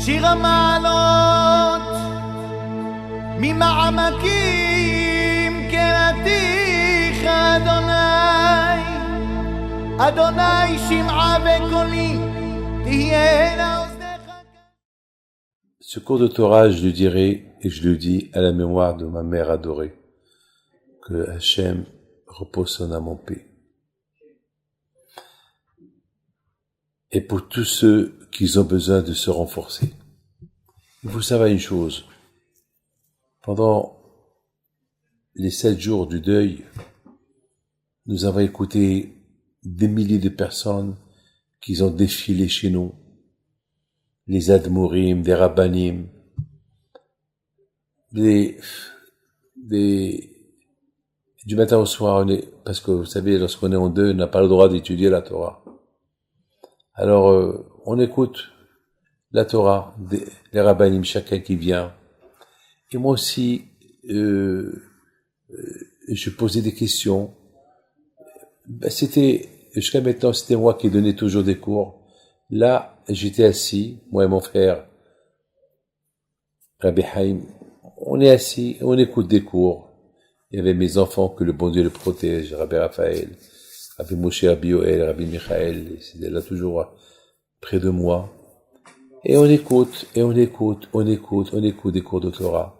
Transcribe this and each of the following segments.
שיר המעלות ממעמקים קראתיך אדוני אדוני שמעה וקולי תהיינה אוזניך. Ce cours de Torah, je le dirai et je le dis à la mémoire de ma mère adorée. Que Hachem repose son âme en paix. Et pour tous ceux qui ont besoin de se renforcer. Il faut savoir une chose. Pendant les 7 jours du deuil, nous avons écouté des milliers de personnes qui ont défilé chez nous. Les admourim, des rabbanim, du matin au soir, parce que vous savez, lorsqu'on est en deuil, on n'a pas le droit d'étudier la Torah. Alors, on écoute la Torah, les rabbanim, chacun qui vient. Et moi aussi, je posais des questions. Jusqu'à maintenant, c'était moi qui donnais toujours des cours. Là, j'étais assis, moi et mon frère, Rabbi Haïm, on est assis, on écoute des cours. Il y avait mes enfants, que le bon Dieu les protège, Rabbi Raphaël, Rabbi Moshe, Rabbi Yoel, Rabbi Michael, c'était là toujours près de moi. Et on écoute des cours de Torah.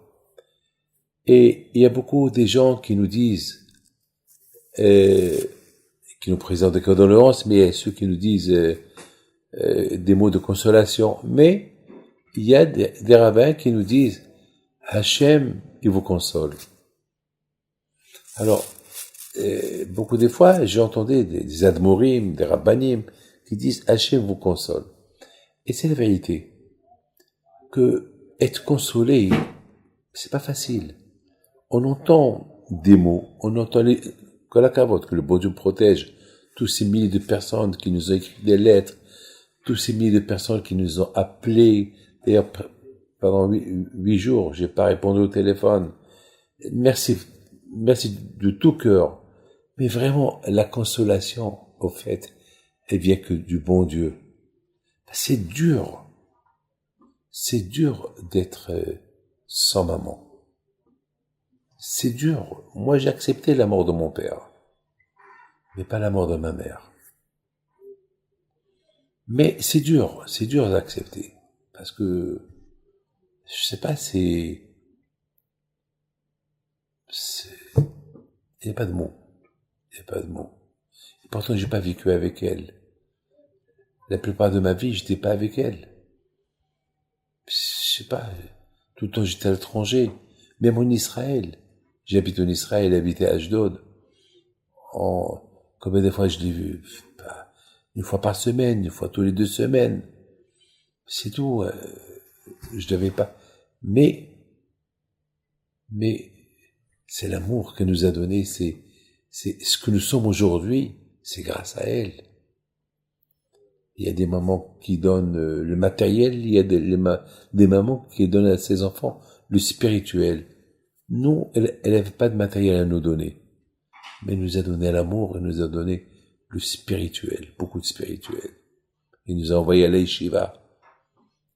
Et il y a beaucoup de gens qui nous disent, qui nous présentent des condoléances, mais il y a ceux qui nous disent des mots de consolation. Mais il y a des rabbins qui nous disent, Hachem, il vous console. Alors, beaucoup de fois, j'entendais des admorim, des rabbanim, qui disent Hachem vous console. Et c'est la vérité. Que être consolé, c'est pas facile. On entend des mots, on entend que la cavote, que le bon Dieu protège tous ces milliers de personnes qui nous ont écrit des lettres, tous ces milliers de personnes qui nous ont appelés. D'ailleurs, pendant 8 jours, j'ai pas répondu au téléphone. Merci de tout cœur. Mais vraiment, la consolation, au fait, elle vient que du bon Dieu. C'est dur d'être sans maman. C'est dur. Moi, j'ai accepté la mort de mon père, mais pas la mort de ma mère. Mais c'est dur d'accepter, parce que, je sais pas, il n'y a pas de mots. Et pourtant, j'ai pas vécu avec elle. La plupart de ma vie, j'étais pas avec elle. Je sais pas, tout le temps j'étais à l'étranger. Même en Israël. J'habite en Israël, j'habitais à Ashdod. Combien de fois je l'ai vue? Une fois par semaine, une fois tous les 2 semaines. C'est tout. Je devais pas. Mais c'est l'amour qu'elle nous a donné, c'est ce que nous sommes aujourd'hui, c'est grâce à elle. Il y a des mamans qui donnent le matériel, il y a des mamans qui donnent à ses enfants le spirituel. Nous, elle n'avait pas de matériel à nous donner, mais elle nous a donné l'amour, elle nous a donné le spirituel, beaucoup de spirituel. Elle nous a envoyé à la yeshiva.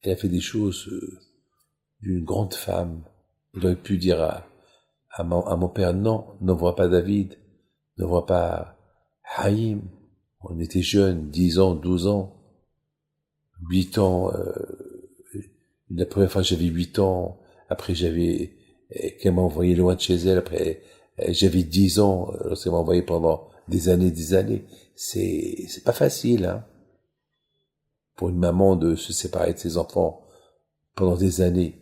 Elle a fait des choses d'une grande femme. Elle aurait pu dire à mon père, non, n'envoie pas David, n'envoie pas Haïm. On était jeunes, 10 ans, 12 ans, 8 ans. La première fois, j'avais 8 ans. Après, qu'elle m'a envoyé loin de chez elle. Après, j'avais 10 ans. Elle m'a envoyé pendant des années. C'est pas facile, hein, pour une maman de se séparer de ses enfants pendant des années.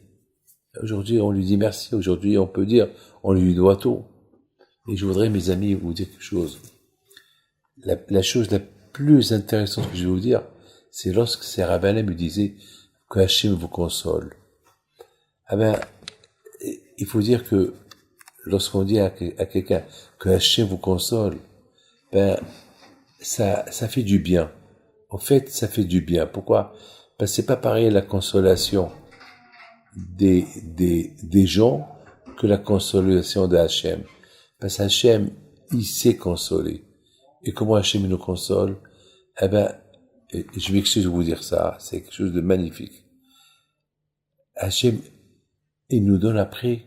Aujourd'hui, on lui dit merci. Aujourd'hui, on peut dire, on lui doit tout. Et je voudrais, mes amis, vous dire quelque chose. La chose la plus intéressante que je vais vous dire, c'est lorsque ces rabbins me disaient que Hachem vous console. Il faut dire que lorsqu'on dit à quelqu'un que Hachem vous console, ça fait du bien. En fait, ça fait du bien. Pourquoi? Parce que c'est pas pareil la consolation des gens que la consolation de Hachem. Parce que Hachem, il sait consoler. Et comment Hachem nous console? Je m'excuse de vous dire ça, c'est quelque chose de magnifique. Hachem, il nous donne après.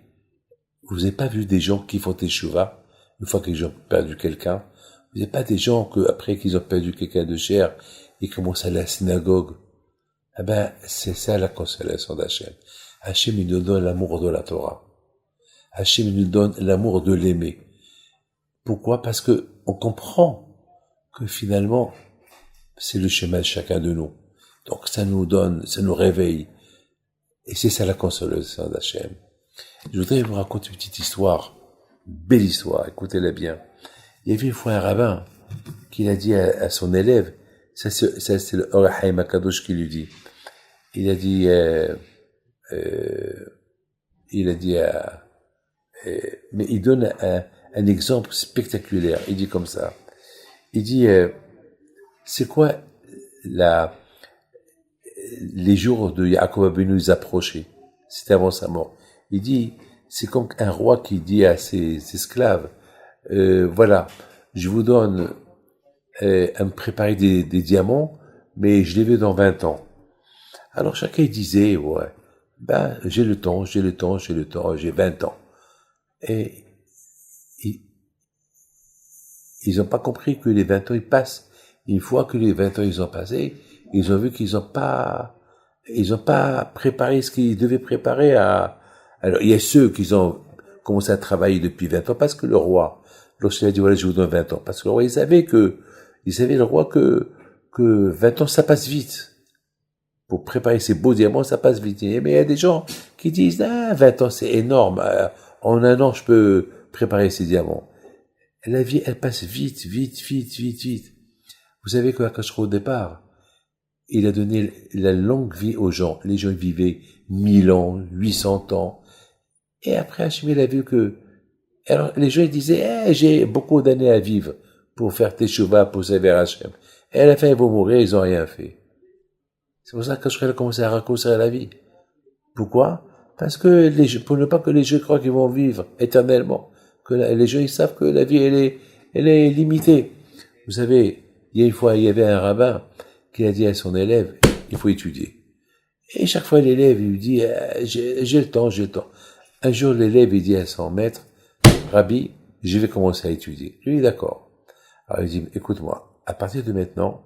Vous n'avez pas vu des gens qui font teshuva une fois qu'ils ont perdu quelqu'un? Vous n'avez pas des gens que après qu'ils ont perdu quelqu'un de cher, ils commencent à aller à la synagogue? Eh ben, c'est ça la consolation d'Hachem. Hachem, il nous donne l'amour de la Torah. Hachem, il nous donne l'amour de l'aimer. Pourquoi? Parce que on comprend que finalement, c'est le schéma de chacun de nous. Donc ça nous donne, ça nous réveille. Et c'est ça la consolation d'Hachem. Je voudrais vous raconter une petite histoire, une belle histoire, écoutez-la bien. Il y avait une fois un rabbin qui a dit à son élève, ça c'est le Or HaChaim HaKadosh qui lui dit, il a dit mais il donne un exemple spectaculaire. Il dit comme ça. Il dit, c'est quoi les jours de Yaakov Avinu ils approchaient. C'était avant sa mort. Il dit, c'est comme un roi qui dit à ses esclaves, voilà, je vous donne à me préparer des diamants, mais je les veux dans 20 ans. Alors chacun disait, ouais, ben j'ai le temps, j'ai 20 ans. Et ils n'ont pas compris que les 20 ans ils passent. Une fois que les 20 ans ils ont passé, ils ont vu qu'ils n'ont pas préparé ce qu'ils devaient préparer alors il y a ceux qui ont commencé à travailler depuis 20 ans parce que le roi, lorsqu'il a dit voilà je vous donne 20 ans, parce que le roi il savait le roi que 20 ans ça passe vite. Pour préparer ces beaux diamants, ça passe vite. Mais il y a des gens qui disent 20 ans c'est énorme. En 1 an je peux préparer ces diamants. La vie elle passe vite. Vous savez que au départ, il a donné la longue vie aux gens. Les gens vivaient 1000 ans, 800 ans. Et après, Hachem, il a vu que... Alors, les gens ils disaient, j'ai beaucoup d'années à vivre pour faire teshuva, pour servir Hachem. Et à la fin, ils vont mourir, ils n'ont rien fait. C'est pour ça qu'Hachem a commencé à raccourcir la vie. Pourquoi? Parce que pour ne pas que les gens croient qu'ils vont vivre éternellement. Que les gens, ils savent que la vie, elle est limitée. Vous savez, il y a une fois, il y avait un rabbin qui a dit à son élève, il faut étudier. Et chaque fois, l'élève, il lui dit, j'ai le temps. Un jour, l'élève, il dit à son maître, Rabbi, je vais commencer à étudier. Lui, d'accord. Alors, il dit, écoute-moi, à partir de maintenant,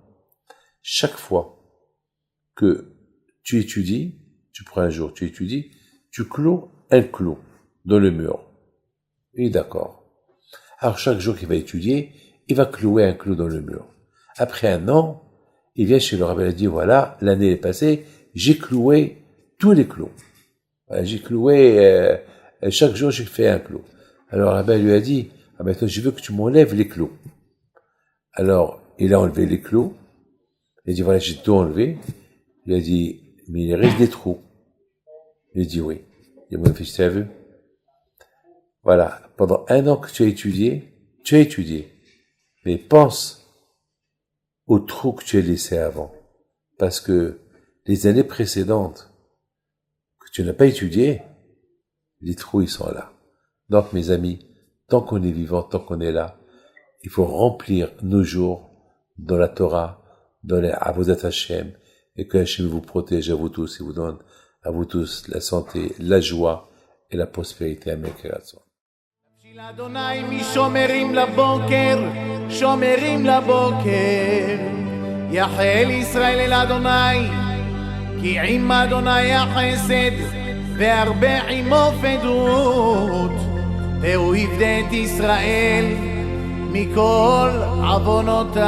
chaque fois que tu étudies, tu prends un jour, tu étudies, tu clôt un clou dans le mur. Oui, d'accord. Alors, chaque jour qu'il va étudier, il va clouer un clou dans le mur. Après 1 an, il vient chez le rabbin et dit, voilà, l'année est passée, j'ai cloué tous les clous. Voilà, j'ai cloué, chaque jour j'ai fait un clou. Alors le rabbin lui a dit, maintenant je veux que tu m'enlèves les clous. Alors, il a enlevé les clous, il a dit, voilà, j'ai tout enlevé. Il a dit, mais il reste des trous. Il a dit, oui. Il m'a fait, tu as vu? Voilà, pendant 1 an que tu as étudié, mais pense aux trous que tu as laissés avant. Parce que les années précédentes que tu n'as pas étudiées, les trous, ils sont là. Donc, mes amis, tant qu'on est vivant, tant qu'on est là, il faut remplir nos jours dans la Torah, dans les Avodat Hashem, et que Hashem vous protège à vous tous et vous donne à vous tous la santé, la joie et la prospérité. Amen. אדוני משומרים לבוקר, שומרים לבוקר, יחל ישראל אל אדוני, כי עם אדוני החסד, והרבה עמו פדות, והוא יפדה את ישראל מכל עוונותיו.